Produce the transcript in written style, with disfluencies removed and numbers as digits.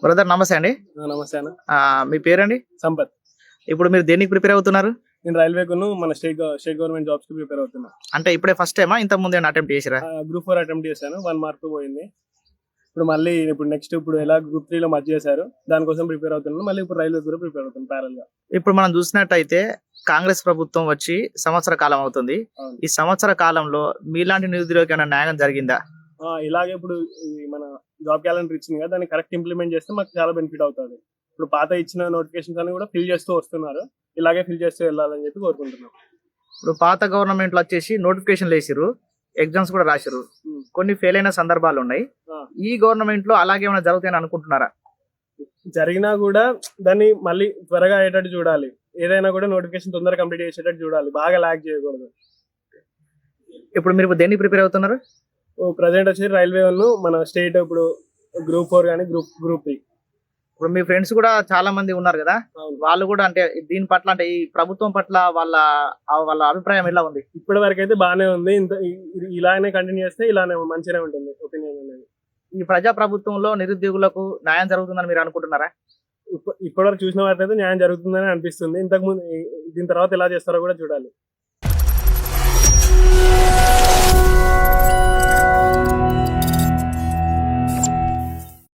Brother నమస్తే అండి. నమస్తే అన్న. మీ పేరండి? సంపత్. ఇప్పుడు మీరు దేనికి ప్రిపేర్ అవుతున్నారు? నేను రైల్వేకును మన స్టేట్ గవర్నమెంట్ జాబ్స్ కి ప్రిపేర్ అవుతున్నా. అంటే ఇప్పుడే ఫస్ట్ టైమా? ఇంతకు ముందు ఏమైనా అటెంప్ట్ చేసిరా? గ్రూప్ 4 అటెంప్ట్ చేశాను, 1 మార్క్ పోయింది. ఇప్పుడు నెక్స్ట్ ఎలా గ్రూప్ 3 లో మధ్య చేశారు, దానికోసం ప్రిపేర్ అవుతున్నాను. మళ్ళీ ఇప్పుడు రైల్వే కూడా ప్రిపేర్ అవుతున్నాను ప్యారల్ గా. ఇప్పుడు మనం చూసినట్టయితే కాంగ్రెస్ ప్రభుత్వం వచ్చి సంవత్సర కాలం అవుతుంది. అవును. ఈ సంవత్సర కాలంలో మీలాంటి నిరుద్యోగికి ఏమైనా న్యాయం జరిగిందా? ఇలాగే ఇప్పుడు మన జాబ్ క్యాలెండర్ ఇచ్చింది కదా, దాన్ని కరెక్ట్ ఇంప్లిమెంట్ చేస్తే మాకు చాలా బెనిఫిట్ అవుతుంది. ఇప్పుడు పాత ఇచ్చిన నోటిఫికేషన్స్ అన్ని కూడా ఫిల్ చేస్తూ వస్తున్నారు. ఇలాగే ఫిల్ చేస్తూ వెళ్ళాలని చెప్పి కోరుకుంటున్నాం. ఇప్పుడు పాత గవర్నమెంట్ లో వచ్చేసి నోటిఫికేషన్లు వేసిరు, ఎగ్జామ్స్ కూడా రాసిరు, కొన్ని ఫెయిల్ అయిన సందర్భాలు ఉన్నాయి. ఈ గవర్నమెంట్ లో అలాగే ఏమైనా జరుగుతాయని అనుకుంటున్నారా? జరిగినా కూడా దాన్ని మళ్ళీ త్వరగా అయ్యేటట్టు చూడాలి. ఏదైనా కూడా నోటిఫికేషన్ తొందరగా కంప్లీట్ చేసేటట్టు చూడాలి, బాగా ల్యాగ్ చేయకూడదు. ఇప్పుడు మీరు దేనికి ప్రిపేర్ అవుతున్నారు? ప్రజెంట్ వచ్చి రైల్వే మన స్టేట్ ఇప్పుడు గ్రూప్ 4 కానీ గ్రూప్ 3. ఇప్పుడు మీ ఫ్రెండ్స్ కూడా చాలా మంది ఉన్నారు కదా, వాళ్ళు కూడా అంటే దీని పట్ల అంటే ఈ ప్రభుత్వం పట్ల వాళ్ళ అభిప్రాయం ఎలా ఉంది? ఇప్పటి వరకు అయితే బాగానే ఉంది. ఇలానే కంటిన్యూ చేస్తే ఇలానే మంచిగానే ఉంటుంది ఒపీనియన్ అనేది. ఈ ప్రజా ప్రభుత్వంలో నిరుద్యోగులకు న్యాయం జరుగుతుందని మీరు అనుకుంటున్నారా? ఇప్పటి వరకు చూసిన వాటిలో న్యాయం జరుగుతుందని అనిపిస్తుంది. ఇంతకుముందు దీని తర్వాత ఎలా చేస్తారో కూడా చూడాలి.